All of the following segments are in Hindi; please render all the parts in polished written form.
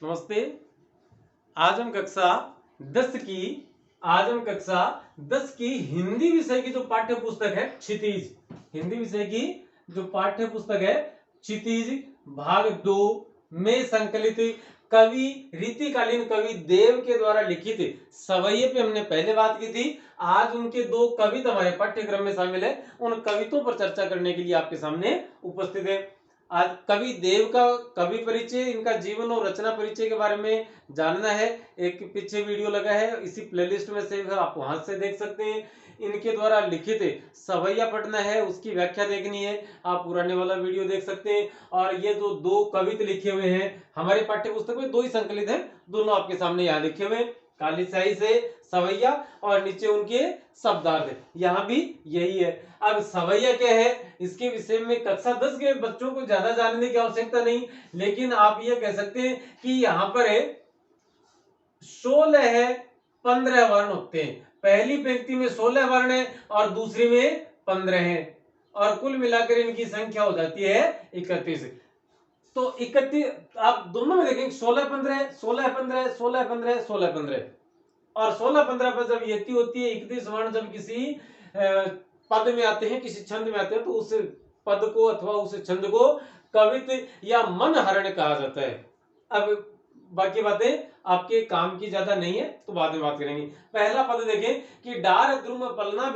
नमस्ते। आज हम कक्षा 10 की हिंदी विषय की जो पाठ्य पुस्तक है क्षितिज, हिंदी विषय की जो पाठ्य पुस्तक है क्षितिज भाग 2 में संकलित कवि रीतिकालीन कवि देव के द्वारा लिखित सवैये पे हमने पहले बात की थी। आज उनके दो कविता हमारे पाठ्यक्रम में शामिल है, उन कवितों पर चर्चा करने के लिए आपके सामने उपस्थित है। आज कवि देव का कवि परिचय, इनका जीवन और रचना परिचय के बारे में जानना है। एक पीछे वीडियो लगा है, इसी प्लेलिस्ट में से आप वहां से देख सकते हैं। इनके द्वारा लिखित सवैया पढ़ना है, उसकी व्याख्या देखनी है, आप पुराने वाला वीडियो देख सकते हैं। और ये जो दो कविता लिखे हुए हैं हमारे पाठ्य पुस्तक में, दो ही संकलित हैं, दोनों आपके सामने यहाँ लिखे हुए हैं, काली स्याही से सवैया और नीचे उनके शब्दार्थ, यहाँ भी यही है। अब सवैया क्या है, इसके विषय में कक्षा 10 के बच्चों को ज्यादा जानने की आवश्यकता नहीं, लेकिन आप ये कह सकते हैं कि यहाँ पर 16 है 15 वर्ण होते हैं। पहली पंक्ति में 16 वर्ण है और दूसरी में 15 है, और कुल मिलाकर इनकी संख्या हो जाती है 31। तो 31 आप दोनों में देखेंगे 16-15 16-15 16-15 16-15, और 16-15 पर जब यति होती है 31 वर्ण जब किसी पद में आते हैं, किसी छंद में आते हैं, तो उस पद को अथवा उस छंद को कवित या मनहरण कहा जाता है। अब बाकी बातें आपके काम की ज्यादा नहीं है, तो बाद में बात करेंगे। पहला पद देखें कि डार द्रुम पलना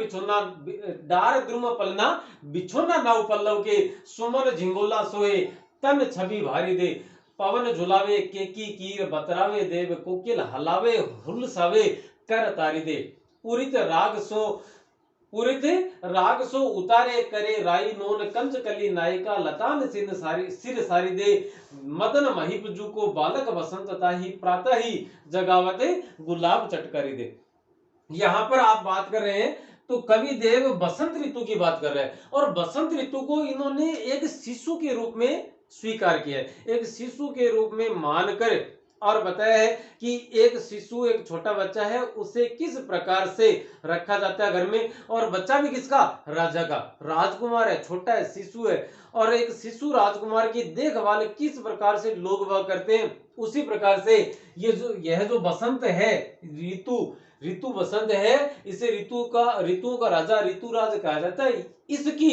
बिछोना नाउ पल्लव के सुमन झिंगोला सोए तन छवि भारी दे पवन झुलावे केकी कीर बतरावे देव कोकिल हलावे हुलसावे कर तारी दे पुरित राग सो उतारे करे राई नोन कंच कली नायिका लतान सिर सारी दे मदन महिपजू को बालक बसंत ताही प्रातः ही जगावते गुलाब चटकारी दे। यहां पर आप बात कर रहे हैं तो कवि देव बसंत ऋतु की बात कर रहे हैं, और बसंत ऋतु को इन्होंने एक शिशु के रूप में स्वीकार किया है, एक शिशु के रूप में मानकर, और बताया है कि एक शिशु, एक छोटा बच्चा है, उसे किस प्रकार से रखा जाता है घर में, और बच्चा भी किसका, राजा का, राजकुमार है, छोटा है, शिशु है, और एक शिशु राजकुमार की देखभाल किस प्रकार से लोग वह करते हैं, उसी प्रकार से यह जो बसंत है, ऋतु बसंत है, इसे ऋतुओं का राजा ऋतुराज कहा जाता है। इसकी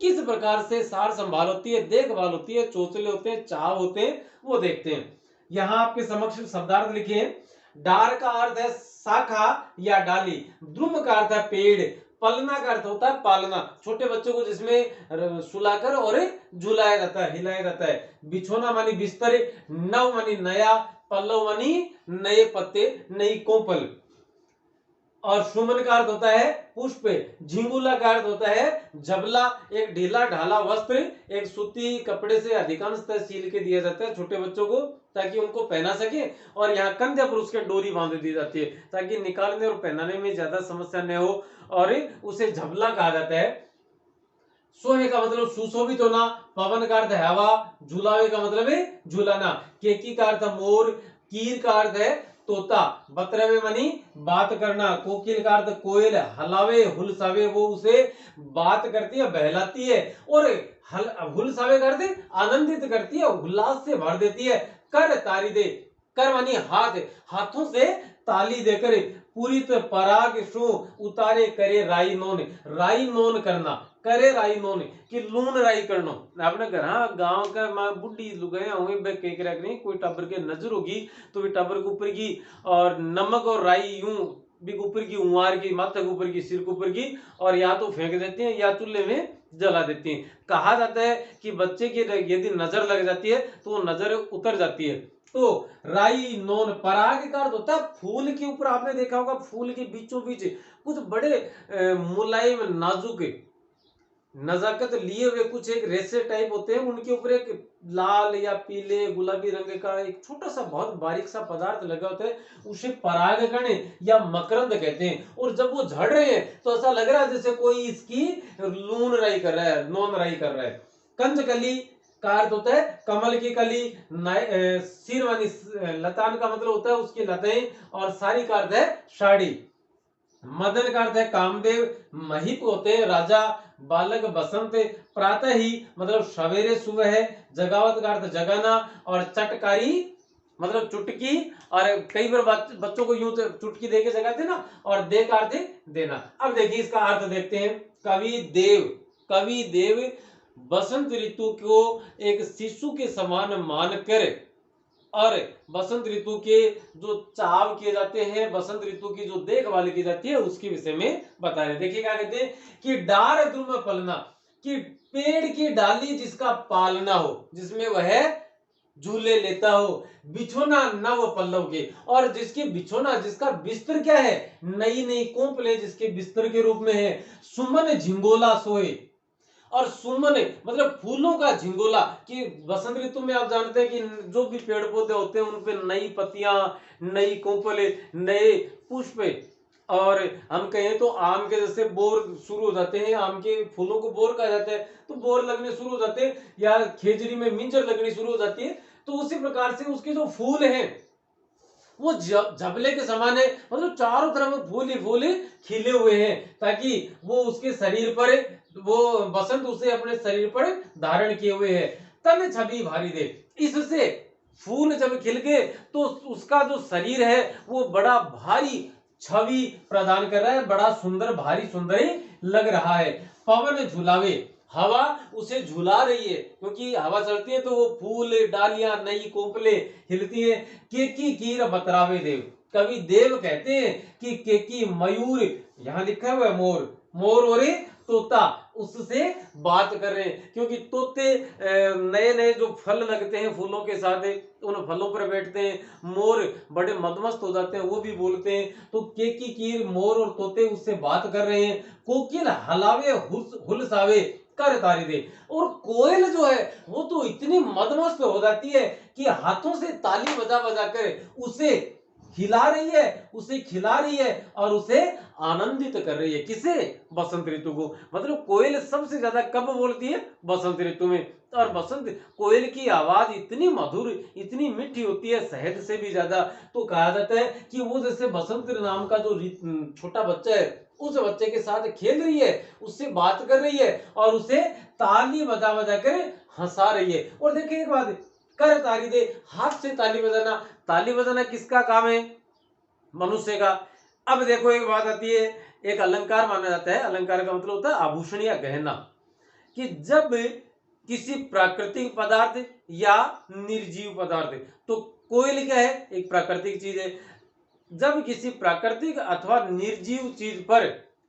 किस प्रकार से सार संभाल होती है, देखभाल होती है, चोचले होते हैं, चाव होते हैं, वो देखते हैं। यहां आपके समक्ष शब्दार्थ लिखे हैं। डार का अर्थ है शाखा या डाली, द्रुम का अर्थ है पेड़, पलना का अर्थ होता है पालना, छोटे बच्चों को जिसमें सुलाकर और झुलाया जाता है, हिलाया जाता है। बिछोना मानी बिस्तर, नव मानी नया, पल्लव मानी नए पत्ते, नई कोपल, और सुमन का अर्थ होता है पुष्प, झिंगुला का अर्थ होता है जबला, एक ढीला ढाला वस्त्र, एक सूती कपड़े से अधिकांशतः सील के दिया जाता है छोटे बच्चों को, ताकि उनको पहना सके, और यहाँ कंधे पर उसके डोरी बांध दी जाती है ताकि निकालने और पहनाने में ज्यादा समस्या न हो, और उसे झबला कहा जाता है। सोहे का मतलब सुशोभित होना, पवन का अर्थ है हवा, झुलावे का मतलब है झुलाना, केकी का अर्थ मोर, कीर का अर्थ है तोता, बतरवे मनी बात करना, कोकिल का अर्थ कोयल, हलावे हुलसावे वो उसे बात करती है, बहलाती है, और हुलसावे का अर्थ आनंदित करती है, उल्लास से भर देती है। कर तारी दे, कर मानी हाथ, हाथों से ताली देकर, पूरित पराग शो उतारे करे राई नोन करना, करे राई नोन कि लून राई करनो। आपने घर गांव का मां बुढ़ी लुगाया हुए बे के नहीं, कोई टब्बर के नजर होगी तो वे टब्बर के ऊपर की, और नमक और राई यूं भी ऊपर की, उंवार की, माथे के ऊपर की, सिर के ऊपर की, और या तो फेंक देते हैं या चूल्हे में जला देती हैं। कहा जाता है कि बच्चे की यदि नजर लग जाती है तो वो नजर उतर जाती है। तो राई नोन, पराग का अर्थ होता है फूल के ऊपर, आपने देखा होगा फूल के बीचों बीच कुछ बड़े मुलायम नाजुक नजाकत लिए हुए कुछ एक रेसे टाइप होते हैं, उनके ऊपर एक लाल या पीले गुलाबी रंग का एक छोटा सा बहुत बारीक सा पदार्थ लगा होता है, उसे परागकण या मकरंद कहते हैं। और जब वो झड़ रहे हैं तो ऐसा लग रहा है जैसे कोई इसकी लून राई कर रहा है, नोन राई कर रहा है। कंजकली का अर्थ होता है कमल की कली, सिर वाली लतान का मतलब होता है उसकी लताएं, और साड़ी का अर्थ है साड़ी। मदन का अर्थ है कामदेव, महिप होते हैं राजा, बालक बसंत, प्रातः ही मतलब सवेरे सुबह है, जगावत का अर्थ जगाना, और चटकारी मतलब चुटकी, और कई बार बच्चों को यूं चुटकी दे के जगाते ना, और दे का अर्थ देना। अब देखिए इसका अर्थ देखते हैं। कवि देव बसंत ऋतु को एक शिशु के समान मानकर, और बसंत ऋतु के जो चाव किए जाते हैं, बसंत ऋतु की जो देखभाल की जाती है, उसके विषय में बता रहे। देखिए क्या कहते हैं कि डार द्रुम पलना, कि पेड़ की डाली जिसका पालना हो, जिसमें वह झूले लेता हो, बिछोना नव पल्लव के, और जिसकी बिछोना, जिसका बिस्तर क्या है, नई नई कोंपले जिसके बिस्तर के रूप में है। सुमन झिंगोला सोए, और सुमन मतलब फूलों का झिंगोला, कि बसंत ऋतु में आप जानते हैं कि जो भी पेड़ पौधे होते हैं उन पे नई पत्तियां, नई कोंपले, नए पुष्प, और हम कहें तो आम के जैसे बोर शुरू हो जाते हैं, आम के फूलों को बोर कहा जाता है, तो बोर लगने शुरू हो जाते हैं, या खेजड़ी में मिंजर लगनी शुरू हो जाती है, तो उसी प्रकार से उसके जो फूल हैं वो झबले के समान है, मतलब चारों तरफ फूल ही फूल खिले हुए हैं, ताकि वो उसके शरीर पर, वो बसंत उसे अपने शरीर पर धारण किए हुए है। तन छवि भारी दे, इससे फूल जब खिल गए तो उसका जो शरीर है वो बड़ा भारी छवि प्रदान कर रहा है, बड़ा सुंदर, भारी सुंदर ही लग रहा है। पवन झुलावे, हवा उसे झुला रही है, क्योंकि हवा चलती है तो वो फूल, डालियां, नई कोंपले हिलती है। केकी कीर बतरावे देव, कवि देव कहते हैं कि केकी मयूर, यहां लिखा हुआ है मोर, मोर और तोता उससे बात कर रहे हैं, क्योंकि तोते नए नए जो फल लगते हैं फूलों के साथ उन फलों पर बैठते हैं, मोर बड़े मदमस्त हो जाते हैं, वो भी बोलते हैं। तो केकी कीर, मोर और तोते उससे बात कर रहे हैं। कोकिल हलावे हुलसावे कर तारी दे, और कोयल जो है वो तो इतनी मदमस्त हो जाती है कि हाथों से ताली बजा बजा कर उसे हिला रही है, उसे खिला रही है, और उसे आनंदित कर रही है। किसे? बसंत ऋतु को। मतलब कोयल सबसे ज्यादा कब बोलती है? बसंत ऋतु में। और बसंत कोयल की आवाज इतनी मधुर, इतनी मीठी होती है, शहद से भी ज्यादा। तो कहा जाता है कि वो जैसे बसंत नाम का जो छोटा बच्चा है उस बच्चे के साथ खेल रही है, उससे बात कर रही है, और उसे ताली बजा बजा कर हंसा रही है। और देखिए एक बात, कर ताली दे, हाथ से ताली बजाना। ताली बजाना किसका काम है? मनुष्य का। अब देखो एक बात आती है, एक अलंकार माना जाता है, अलंकार का मतलब होता है आभूषण या गहना, कि जब किसी प्राकृतिक पदार्थ या निर्जीव पदार्थ, तो कोयल क्या है? एक प्राकृतिक चीज है। जब किसी प्राकृतिक अथवा निर्जीव चीज पर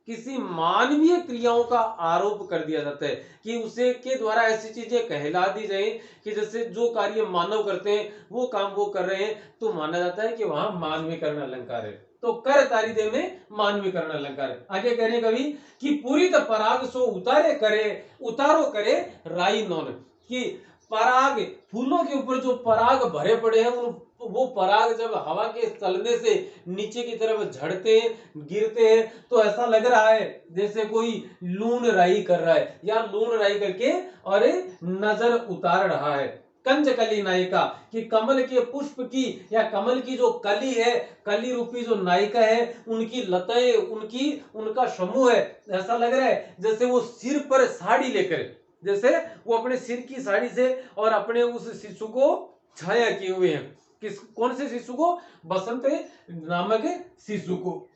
किसी मानवीय क्रियाओं का आरोप कर दिया जाता है, कि उसे के द्वारा ऐसी चीजें कहला दी जाए कि जैसे जो कार्य मानव करते हैं वो काम वो कर रहे हैं, तो माना जाता है कि वहां मानवीकरण अलंकार है। तो कर तारी दे में मानवीकरण अलंकार है। आगे कह रहे कवि कि पूरी तो पराग सो उतारे करे, उतारो करे राई नौन, कि पराग, फूलों के ऊपर जो पराग भरे पड़े हैं उन, वो पराग जब हवा के चलने से नीचे की तरफ झड़ते हैं, गिरते हैं, तो ऐसा लग रहा है जैसे कोई लून राई कर रहा है, या लून राई करके और नजर उतार रहा है। कंज कली नायिका, कि कमल के पुष्प की या कमल की जो कली है, कली रूपी जो नायिका है, उनकी लताएं, उनकी उनका समूह है, ऐसा लग रहा है जैसे वो सिर पर साड़ी लेकर, जैसे वो अपने सिर की साड़ी से और अपने उस शिशु को छाया किए हुए हैं। किस, कौन से शिशु को? बसंत नामक शिशु को।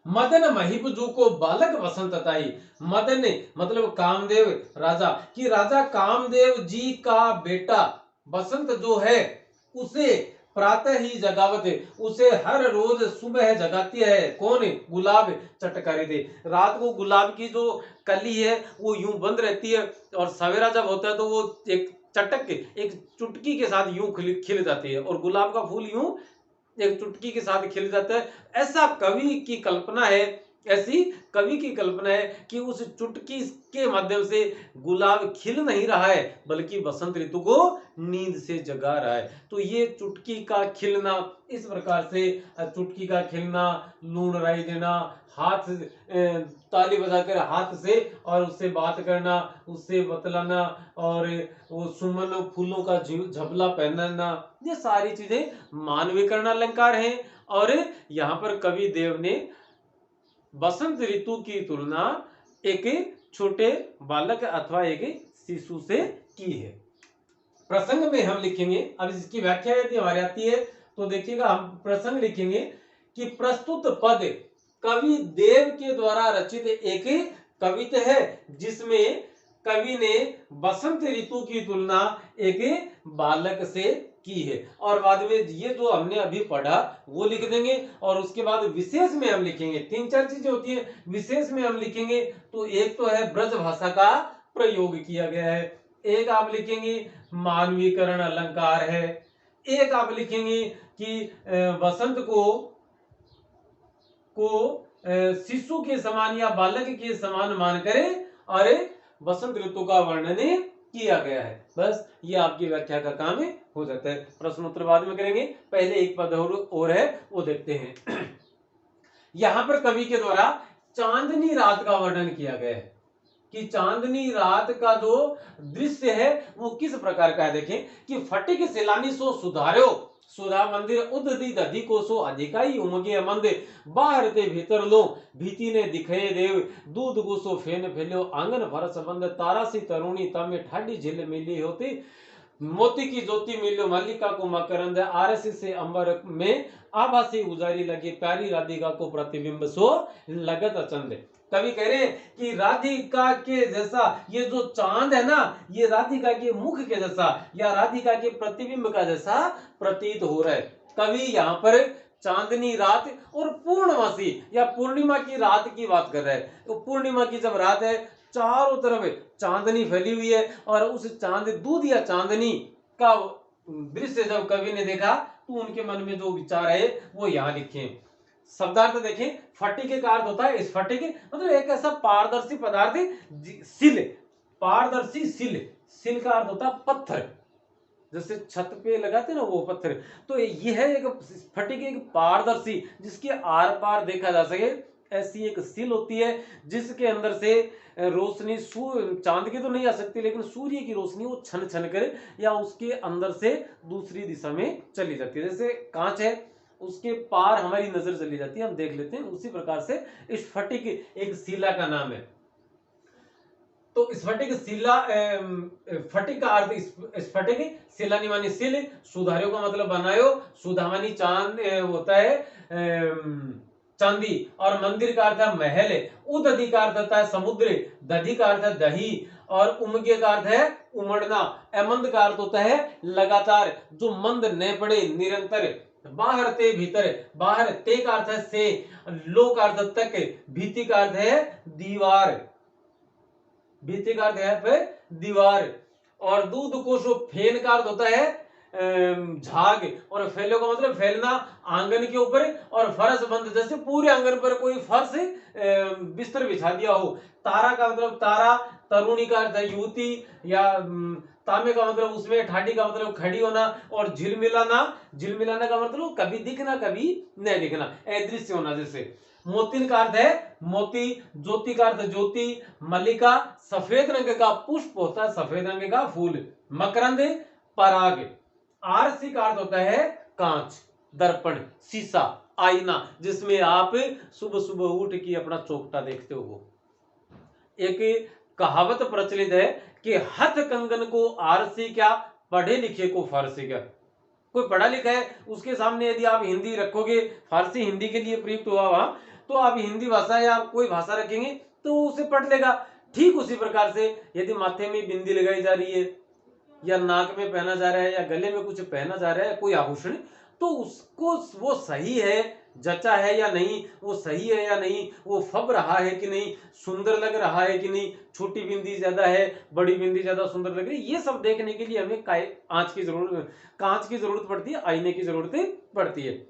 मदन महिपजू को बालक बसंत ताई, मदन मतलब कामदेव राजा, कि राजा कामदेव जी का बेटा बसंत जो है उसे प्रातः ही जगावत, उसे हर रोज सुबह जगाती है। कौन? गुलाब चटकारी दे, रात को गुलाब की जो कली है वो यूं बंद रहती है, और सवेरा जब होता है तो वो एक चटक, एक चुटकी के साथ यूं खिल जाती है, और गुलाब का फूल यूं एक चुटकी के साथ खिल जाता है। ऐसा कवि की कल्पना है, ऐसी कवि की कल्पना है कि उस चुटकी के माध्यम से गुलाब खिल नहीं रहा है, बल्कि बसंत ऋतु को नींद से जगा रहा है। तो ये चुटकी का खिलना, इस प्रकार से चुटकी का खिलना, लूण राई देना, हाथ ताली बजाकर हाथ से और उससे बात करना, उससे बतलाना, और वो सुमन फूलों का झबला पहनना, ये सारी चीजें मानवीकरण अलंकार हैं। और यहाँ पर कवि देव ने बसंत ऋतु की तुलना एक छोटे बालक अथवा एक शिशु से की है। प्रसंग में हम लिखेंगे, अब इसकी व्याख्या यदि हमारी आती है तो देखिएगा, हम प्रसंग लिखेंगे कि प्रस्तुत पद कवि देव के द्वारा रचित एक कविता है, जिसमें कवि ने बसंत ऋतु की तुलना एक बालक से की है। और बाद में ये जो हमने अभी पढ़ा वो लिख देंगे, और उसके बाद विशेष में हम लिखेंगे, तीन चार चीजें होती है विशेष में हम लिखेंगे। तो एक तो है ब्रज भाषा का प्रयोग किया गया है, एक आप लिखेंगे मानवीकरण अलंकार है, एक आप लिखेंगे कि वसंत को शिशु के समान या बालक के समान मान करे और वसंत ऋतु का वर्णन किया गया है। बस ये आपकी व्याख्या का काम हो जाता है। प्रश्नोत्तर बाद में करेंगे, पहले एक पद और है वो देखते हैं। यहां पर कवि के द्वारा चांदनी रात का वर्णन किया गया है कि चांदनी रात का जो दृश्य है वो किस प्रकार का है। देखें कि फटिक सिलानी सो सुधार्यो सुधा मंदिर उददी दधि को सो अधिकाई उमगे मंद बाहर ते भीतर लो भीति ने दिखे देव दूध गुसो फेन फैल्यो आंगन भरस बंद तारासी तरुणी तमे ठाडी झिल मिली होती मोती की ज्योति मिलो मल्लिका को मकरंद आरसी से अंबर में आभासी उजारी लगे प्यारी राधिका को प्रतिबिंब सो लगत चंद। कवि कह रहे हैं कि राधिका के जैसा ये जो चांद है ना, ये राधिका के मुख के जैसा या राधिका के प्रतिबिंब का जैसा प्रतीत हो रहा है। कवि यहाँ पर चांदनी रात और पूर्णमासी या पूर्णिमा की रात की बात कर रहा है। तो पूर्णिमा की जब रात है, चारों तरफ चांदनी फैली हुई है, और उस चांद दूध या चांदनी का दृश्य जब कवि ने देखा तो उनके मन में जो विचार है वो यहाँ लिखे। शब्दार्थ देखें, फटिक का अर्थ होता है स्फटिक, मतलब एक ऐसा पारदर्शी पदार्थ, सिल, पारदर्शी सिल, सिल का अर्थ होता है पत्थर, जैसे छत पे लगाते ना वो पत्थर। तो ये है एक स्फटिक, एक पारदर्शी जिसके आर पार देखा जा सके, ऐसी एक सिल होती है जिसके अंदर से रोशनी चांद की तो नहीं आ सकती, लेकिन सूर्य की रोशनी वो छन छन कर या उसके अंदर से दूसरी दिशा में चली जाती है। जैसे कांच है, उसके पार हमारी नजर चली जाती है, हम देख लेते हैं। उसी प्रकार से स्फटिक एक शिला का नाम है। तो स्फटिक शिला, फटिक का अर्थ स्फटिक, शिलानी मानी सिल, सुधार्यो का मतलब बनायो, सुधा मानी चांद होता है चांदी, और मंदिर का अर्थ है महल, उदधि का अर्थ होता है समुद्र, दधि का अर्थ है दही, और उमगे का अर्थ है उमड़ना, अमंद का अर्थ होता है लगातार, जो मंद न पड़े, निरंतर, बाहर ते भीतर, बाहर ते का अर्थ है से, लो का अर्थ तक, भीति का अर्थ है दीवार, भीति का अर्थ है फिर दीवार, और दूध कोशो फेन का अर्थ होता है झाग, और फैलो का मतलब फैलना आंगन के ऊपर, और फर्श बंद, जैसे पूरे आंगन पर कोई फर्श बिस्तर बिछा दिया हो। तारा का मतलब तारा, तरुणी का अर्थ है युवती, या तामे का मतलब उसमें, ठाडी का मतलब खड़ी होना, और झिलमिलाना, झिलमिलाना का मतलब कभी दिखना कभी नहीं दिखना, अदृश्य होना। जैसे मोतिन का अर्थ है मोती, ज्योति का अर्थ ज्योति, मल्लिका सफेद रंग का पुष्प होता है, सफेद रंग का फूल, मकरंद पराग, आरसी का अर्थ होता है कांच, दर्पण, शीशा, आईना, जिसमें आप सुबह सुबह उठ के अपना चौकटा देखते हो। एक कहावत प्रचलित है कि हथ कंगन को आरसी क्या, पढ़े लिखे को फारसी क्या। कोई पढ़ा लिखा है उसके सामने यदि आप हिंदी रखोगे, फारसी हिंदी के लिए प्रयुक्त हुआ वहां, तो आप हिंदी भाषा या कोई भाषा रखेंगे तो उसे पढ़ लेगा। ठीक उसी प्रकार से यदि माथे में बिंदी लगाई जा रही है, या नाक में पहना जा रहा है, या गले में कुछ पहना जा रहा है कोई आभूषण, तो उसको वो सही है, जचा है या नहीं, वो सही है या नहीं, वो फब रहा है कि नहीं, सुंदर लग रहा है कि नहीं, छोटी बिंदी ज्यादा है, बड़ी बिंदी ज्यादा सुंदर लग रही है, ये सब देखने के लिए हमें कांच की जरूरत पड़ती है, आईने की जरूरत पड़ती है।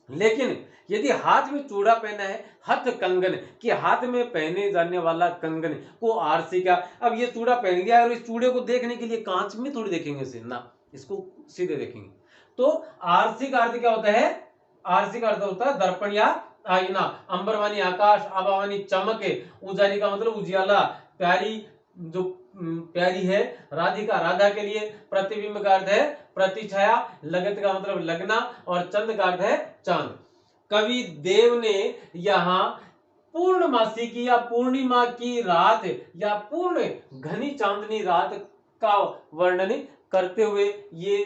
लेकिन यदि हाथ में चूड़ा पहना है, हथ कंगन कि हाथ में पहने जाने वाला कंगन को आरसी का, अब ये चूड़ा पहन लिया और इस चूड़े को देखने के लिए कांच में थोड़ी देखेंगे इसे ना, इसको सीधे देखेंगे। तो आरसी का अर्थ क्या होता है, आरसी का अर्थ होता है दर्पण या आईना, अंबरवानी आकाश, आबावानी चमक, उजारी का मतलब उजियाला, प्यारी जो प्यारी है, राधिका राधा के लिए, प्रतिबिंब का अर्थ है प्रतिछाया, लगत का मतलब लगना, और चंद का अर्थ है चांद। कवि देव ने यहाँ पूर्णमासी की या पूर्णिमा की रात या पूर्ण घनी चांदनी रात का वर्णन करते हुए ये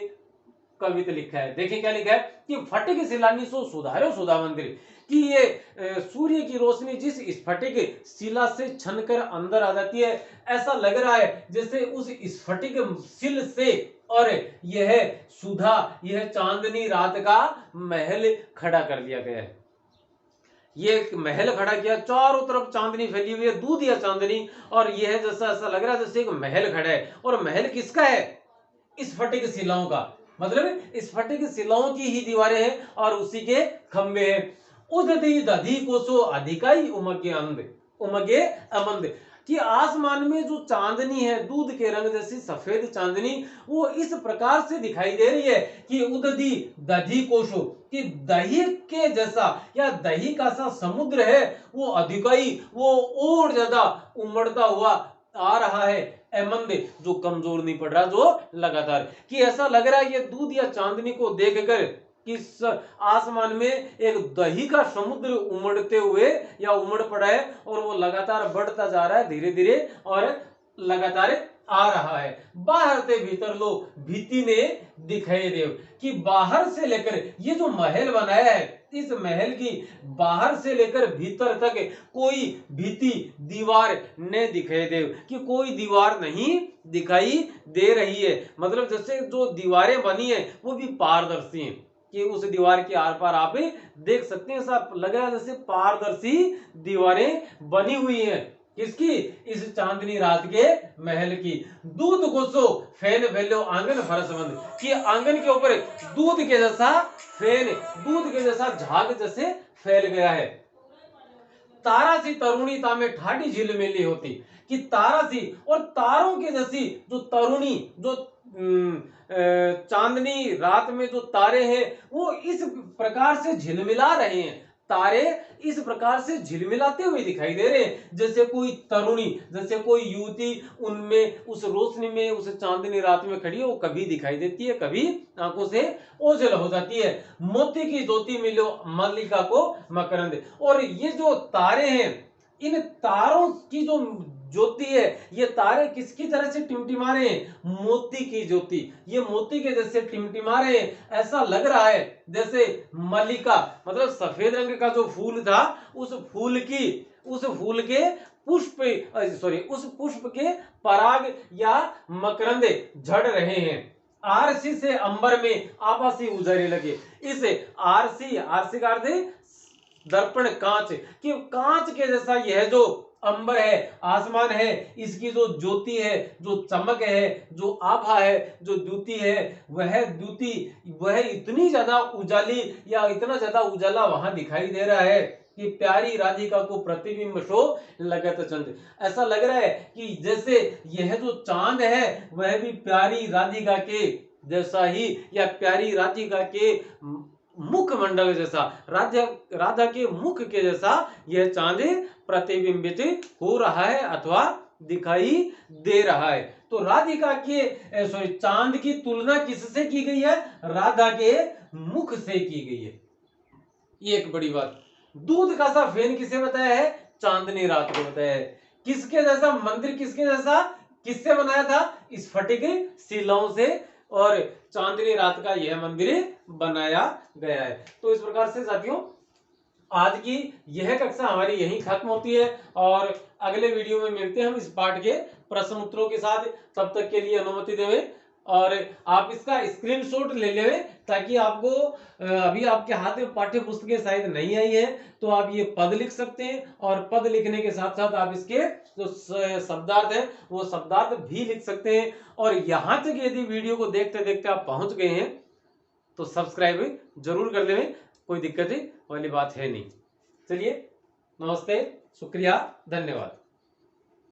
कविता लिखा है। देखिए क्या लिखा है कि फटिक शिलान्यास सो सुधारो सुधा मंदिर, कि ये सूर्य की रोशनी जिस स्फटिक शिला से छनकर अंदर आ जाती है, ऐसा लग रहा है जैसे उस स्फटिक शिल से और यह सुधा, यह चांदनी रात का महल खड़ा कर दिया गया है। ये एक महल खड़ा किया, चारों तरफ चांदनी फैली हुई है, दूध या चांदनी, और यह जैसा ऐसा लग रहा है जैसे एक महल खड़ा है। और महल किसका है? स्फटिक शिलाओं का, मतलब स्फटिक शिलाओं की ही दीवारें हैं और उसी के खंबे हैं। उदधि दधि कोसो अधिकाई उमगे अंध उमगे अमंद, कि आसमान में जो चांदनी है, दूध के रंग जैसी सफेद चांदनी, वो इस प्रकार से दिखाई दे रही है कि उदधि दधि कोशो, कि दही के जैसा या दही का सा समुद्र है, वो अधिकाई, वो और ज्यादा उमड़ता हुआ आ रहा है। एमंद, जो कमजोर नहीं पड़ रहा, जो लगातार, कि ऐसा लग रहा है ये दूध या चांदनी को देखकर कि आसमान में एक दही का समुद्र उमड़ते हुए या उमड़ पड़ा है और वो लगातार बढ़ता जा रहा है धीरे धीरे और लगातार आ रहा है। बाहर से भीतर लो भीति ने दिखाई देव, कि बाहर से लेकर ये जो महल बनाया है, इस महल की बाहर से लेकर भीतर तक कोई भीति दीवार ने दिखाई देव, कि कोई दीवार नहीं दिखाई दे रही है। मतलब जैसे जो दीवारें बनी है वो भी पारदर्शी हैं, कि उस दीवार के आर पार आप देख सकते हैं, ऐसा लग रहा है जैसे पारदर्शी दीवारें बनी हुई हैं। किसकी? इस चांदनी रात के महल की। दूध घुसो फैन फैलो आंगन फरस बंद, कि आंगन के ऊपर दूध के जैसा फैन, दूध के जैसा झाग जैसे फैल गया है। तारा सी तरुणी तामे ठाडी झील मेली होती, कि तारा सी और तारों के जैसी जो तरुणी, जो चांदनी रात में जो तारे हैं वो इस प्रकार से झिलमिला रहे हैं। तारे इस प्रकार से झिलमिलाते हुए दिखाई दे रहे हैं, जैसे कोई तरुणी, जैसे कोई युवती उनमें उस रोशनी में, उस चांदनी रात में खड़ी है, वो कभी दिखाई देती है, कभी आंखों से ओझल हो जाती है। मोती की ज्योति मिलो मल्लिका को मकरंद, और ये जो तारे हैं, इन तारों की जो ज्योति है, ये तारे किसकी तरह से टिमटिमा रहे हैं? मोती की ज्योति, ये मोती के जैसे टिमटिमा रहे हैं। ऐसा लग रहा है जैसे मल्लिका, मतलब सफेद रंग का जो फूल था, उस फूल के पुष्प, सॉरी, उस पुष्प के पराग या मकरंद झड़ रहे हैं। आरसी से अंबर में आभासी उजारे लगे। इस आरसी का अर्थ है दर्पण, कांच, कि कांच के जैसा यह जो अंबर है, आसमान है, इसकी जो ज्योति है, जो चमक है, जो आभा है, जो द्युति है, वह इतनी ज्यादा उजाली या इतना ज्यादा उजाला वहां दिखाई दे रहा है कि प्यारी राधिका को प्रतिबिंब शो लगत चंद। ऐसा लग रहा है कि जैसे यह जो चांद है वह भी प्यारी राधिका के जैसा ही, या प्यारी राधिका के मुखमंडल जैसा, राधा के मुख के जैसा यह चांद प्रतिबिंबित हो रहा है अथवा दिखाई दे रहा है। तो राधिका के चांद की तुलना किससे की गई है? राधा के मुख से की गई है। ये एक बड़ी बात। दूध का सा फैन किसे बताया है? चांदनी रात को बताया है। किसके जैसा मंदिर, किसके जैसा, किससे बनाया था? स्फटिक शिलाओं से, और चांदनी रात का यह मंदिर बनाया गया है। तो इस प्रकार से साथियों आज की यह कक्षा हमारी यहीं खत्म होती है, और अगले वीडियो में मिलते हैं हम इस पाठ के प्रश्न उत्तरों के साथ। तब तक के लिए अनुमति देवें, और आप इसका स्क्रीनशॉट ले लें ताकि आपको, अभी आपके हाथ में पाठ्य पुस्तकें शायद नहीं आई है तो आप ये पद लिख सकते हैं, और पद लिखने के साथ साथ आप इसके जो शब्दार्थ है वो शब्दार्थ भी लिख सकते हैं। और यहां तक यदि वीडियो को देखते देखते आप पहुंच गए हैं तो सब्सक्राइब जरूर कर लें, कोई दिक्कत वाली बात है नहीं। चलिए, नमस्ते, शुक्रिया, धन्यवाद।